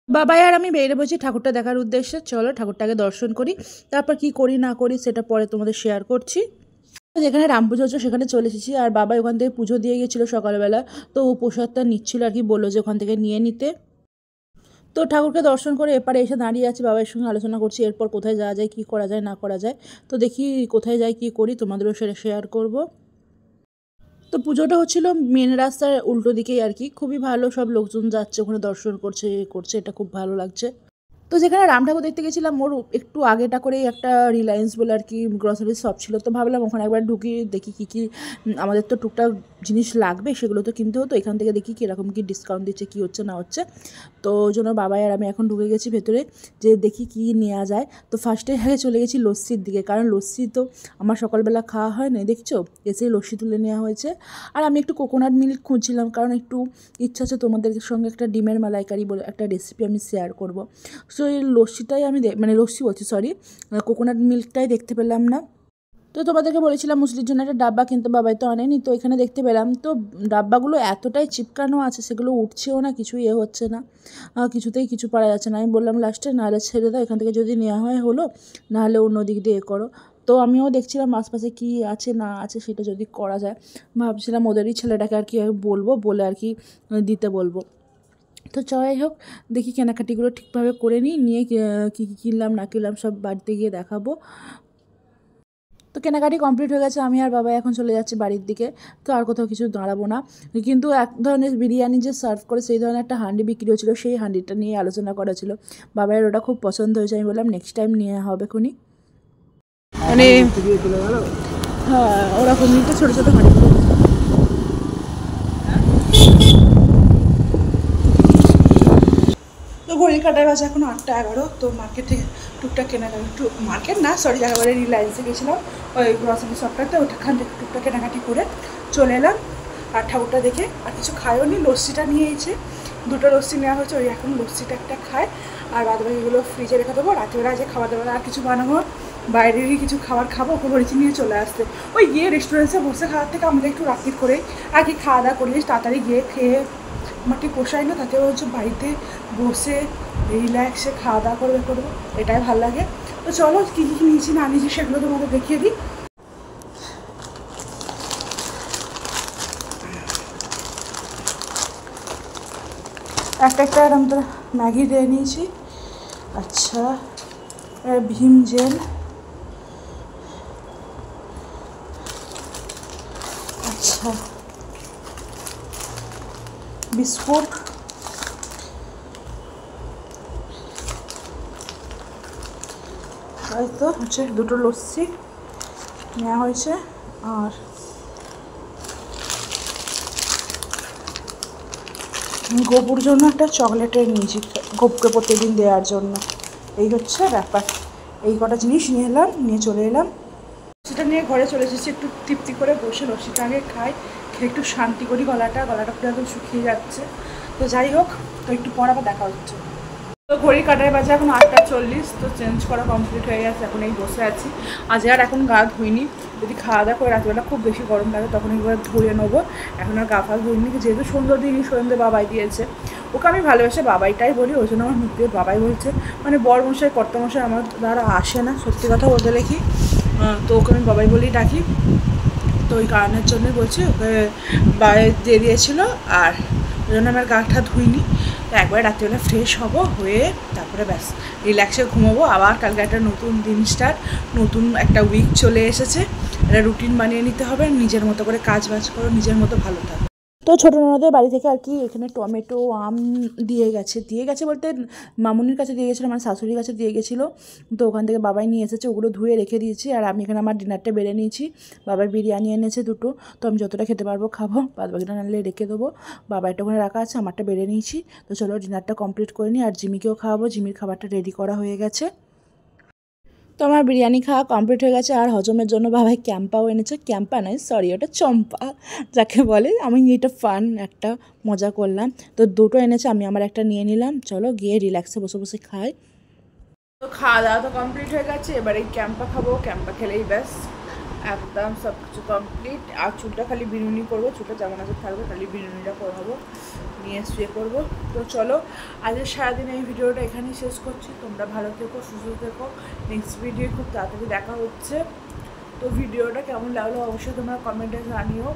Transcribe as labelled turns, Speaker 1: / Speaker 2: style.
Speaker 1: বাবাই আর আমি বেরিয়ে বলছি ঠাকুরটা দেখার উদ্দেশ্যে। চলো ঠাকুরটাকে দর্শন করি, তারপর কি করি না করি সেটা পরে তোমাদের শেয়ার করছি। যেখানে রাম পুজো হচ্ছে সেখানে চলে এসেছি, আর বাবা ওখান থেকে পুজো দিয়ে গেছিলো সকালবেলা। তো ও প্রসাদটা নিচ্ছিল আর কি, বললো যে ওখান থেকে নিয়ে নিতে। তো ঠাকুরকে দর্শন করে এপারে এসে দাঁড়িয়ে আছি, বাবার সঙ্গে আলোচনা করছি এরপর কোথায় যাওয়া যায়, কী করা যায় না করা যায়। তো দেখি কোথায় যাই কী করি, তোমাদেরও সেটা শেয়ার করব। তো পুজোটা হচ্ছিল মেন রাস্তার উল্টো দিকেই আর কি, খুবই ভালো, সব লোকজন যাচ্ছে ওখানে দর্শন করছে করছে, এটা খুব ভালো লাগছে। তো যেখানে রাম ঠাকুর দেখতে গেছিলাম ওর একটু আগেটা করেই একটা রিলায়েন্স বলে আর কি গ্রসারি শপ ছিল। তো ভাবলাম ওখানে একবার ঢুকি দেখি কী কী আমাদের তো টুকটাক জিনিস লাগবে, সেগুলো তো কিনতে হতো। এখান থেকে দেখি কীরকম কী ডিসকাউন্ট দিচ্ছে, কী হচ্ছে না হচ্ছে। তো ওই জন্য বাবাই আর আমি এখন ঢুকে গেছি ভেতরে, যে দেখি কী নেওয়া যায়। তো ফার্স্টে আগে চলে গেছি লস্যির দিকে, কারণ লস্যি তো আমার সকালবেলা খাওয়া হয় না, দেখছো এসেই লস্যি তুলে নেওয়া হয়েছে। আর আমি একটু কোকোনাট মিল্ক খুঁজছিলাম, কারণ একটু ইচ্ছা আছে তোমাদের সঙ্গে একটা ডিমের মালাইকারি বলে একটা রেসিপি আমি শেয়ার করব। সো এই লস্যিটাই আমি মানে লস্যি বলছি সরি, কোকোনাট মিল্কটাই দেখতে পেলাম না। তো তোমাদেরকে বলেছিলাম মুসলির জন্য একটা ডাব্বা কিনতে, বাবাই তো আনেনি। তো এখানে দেখতে পেলাম, তো ডাব্বাগুলো এতটাই চিপকানো আছে, সেগুলো উঠছেও না, কিছুই হচ্ছে না, কিছুতেই কিছু পারা যাচ্ছে না। আমি বললাম লাস্টে নাহলে ছেড়ে দাও, এখান থেকে যদি নেওয়া হয় হলো, নাহলে অন্য দিক দিয়ে করো। তো আমিও দেখছিলাম আশপাশে কী আছে না আছে সেটা যদি করা যায়, ভাবছিলাম ওদেরই ছেলেটাকে আর কি বলবো, বলে আর কি দিতে বলবো। তো যাই হোক, দেখি কেনাকাটিগুলো ঠিকভাবে করে নিয়ে কী কী কিনলাম না কিনলাম সব বাড়িতে গিয়ে দেখাবো। তো কেনাকাটি কমপ্লিট হয়ে গেছে, আমি আর বাবা এখন চলে যাচ্ছি বাড়ির দিকে। তো আর কোথাও কিছু দাঁড়াবো না। কিন্তু এক ধরনের বিরিয়ানি যে সার্ভ করে সেই ধরনের একটা হাঁডি বিক্রি হচ্ছিলো, সেই হাঁডিটা নিয়ে আলোচনা করা ছিল। বাবার ওটা খুব পছন্দ হয়েছে, আমি বললাম নেক্সট টাইম নিয়ে হবে খুনি। মানে হ্যাঁ, ওরকম তো ছোটো ছোটো হাঁড়ি। তো ঘড়ির কাটায় বাজে এখন 8টা 11। তো মার্কেট থেকে টুকটাক কেনাকাটি, একটু মার্কেট না সরি একেবারে রিলায়েন্সে গেছিলাম, ওই গ্রসারি শপটাতে, ওখান থেকে টুকটাক কেনাকাটি করে চলে এলাম। আর ঠাকুরটা দেখে আর কিছু খায়ও নি, লস্যিটা নিয়েছে, দুটো লস্যি নেওয়া হয়েছে, ওই এখন লস্যিটা একটা খায়। আর বাদবাকিগুলো ফ্রিজে রেখে দেবো, রাত্রিবেলা যে খাবার দাবার আর কিছু বানাবো, বাইরেরই কিছু খাবার খাবো, ওকে বলেছি নিয়ে চলে আসতে। ওই গিয়ে রেস্টুরেন্টে বসে খাওয়ার থেকে আমাদের একটু রাত্রির করে আর কি খাওয়া দাওয়া করলে তাড়াতাড়ি গিয়ে খেয়ে আমার ঠিক পোষায় না, তাতে হচ্ছে বাড়িতে বসে রিল্যাক্সে খাওয়া দাওয়া করবো, এটাই ভালো লাগে। তো চলো কী কী নিয়েছি না নিয়েছি সেগুলো তোমাদের দেখিয়ে দিই। একটা এরকম তো ম্যাগি দিয়ে নিয়েছি, আচ্ছা ভীম জেল, আচ্ছা বিস্কুট, হয়তো হচ্ছে দুটো লস্যি নেওয়া হয়েছে। আর গোপুর জন্য একটা চকলেটের নিয়েছি, গোপুকে প্রত্যেকদিন দেওয়ার জন্য। এই হচ্ছে ব্যাপার, এই কটা জিনিস নিয়ে এলাম, নিয়ে চলে এলাম। সেটা নিয়ে ঘরে চলে এসেছি, একটু তৃপ্তি করে বসে লস্যিটা আগে খাই, খেয়ে একটু শান্তি করি, গলাটা পুরো একদম শুকিয়ে যাচ্ছে। তো যাই হোক, তো একটু পর আবার দেখা হচ্ছে। তো ঘড়ি কাটায় বাজে এখন 8টা 40। তো চেঞ্জ করা কমপ্লিট হয়ে গেছে, এখন এই বসে আছি। আজ আর এখন গা ধুইনি, যদি খাওয়া দাওয়া করে রাত্রিবেলা খুব বেশি গরম লাগে তখন একবার ধুয়ে নেবো। এখন আর গা ফা ধুইনি, যেহেতু সুন্দর দিনই সন্ধ্যে বাবাই দিয়েছে, ওকে আমি ভালোবেসে বাবাইটাই বলি, ওই জন্য আমার মুখ দিয়ে বাবাই বলছে। মানে বরমশাই কর্তামশাই আমার দ্বারা আসে না, সত্যি কথা বলতে দেখি, তো ওকে আমি বাবাই বলেই ডাকি। তো ওই কারণের জন্যই বলছি, ওকে বাবাই দিয়ে দিয়েছিলো, আর ওই জন্য আমার গাটা ধুইনি। তো একবার রাত্রিবেলা ফ্রেশ হবো, হয়ে তারপরে ব্যাস রিল্যাক্সে ঘুমোবো। আবার কালকে একটা নতুন দিন স্টার্ট, নতুন একটা উইক চলে এসেছে, একটা রুটিন বানিয়ে নিতে হবে, নিজের মতো করে কাজ বাজ করো, নিজের মতো ভালো থাকো। তো ছোটো ননদের বাড়ি থেকে আর কি এখানে টমেটো আম দিয়ে গেছে বলতে মামুনির কাছে দিয়ে গেছিলো, আমার শাশুড়ির কাছে দিয়ে গেছিলো। তো ওখান থেকে বাবাই নিয়ে এসেছে, ওগুলো ধুয়ে রেখে দিয়েছি। আর আমি এখানে আমার ডিনারটা বেড়ে নিয়েছি, বাবাই বিরিয়ানি এনেছে দুটো, তো আমি যতটা খেতে পারবো খাবো, বাদ বাকিটা নাহলে রেখে দেবো। বাবাইটা ওখানে রাখা আছে, আমারটা বেড়ে নিয়েছি। তো চলো ডিনারটা কমপ্লিট করে নিই, আর জিমিকেও খাওয়াবো, জিমির খাবারটা রেডি করা হয়ে গেছে। তো আমার বিরিয়ানি খাওয়া কমপ্লিট হয়ে গেছে, আর হজমের জন্য বাবাই ক্যাম্পাও এনেছে, ক্যাম্পা নয় সরি ওটা চম্পা যাকে বলে, আমি এটা ফান একটা মজা করলাম। তো দুটো এনেছে, আমি আমার একটা নিয়ে নিলাম। চলো গিয়ে রিল্যাক্সে বসে বসে খাই। তো খাওয়া দাওয়া তো কমপ্লিট হয়ে গেছে, এবার এই ক্যাম্পা খাবো, ক্যাম্পা খেলেই ব্যাস একদম সব কিছু কমপ্লিট। আর চুলটা খালি বিনুনি করবো, চুলটা যেমন আছে থাকবে, খালি বিনুনিটা করবো, নিয়ে শুয়ে করবো। তো চলো আজকে সারাদিন এই ভিডিওটা এখানেই শেষ করছি। তোমরা ভালো থেকো, সুস্থ থেকো। নেক্সট ভিডিও খুব তাড়াতাড়ি দেখা হচ্ছে। তো ভিডিওটা কেমন লাগলো অবশ্যই তোমরা কমেন্টে জানিও।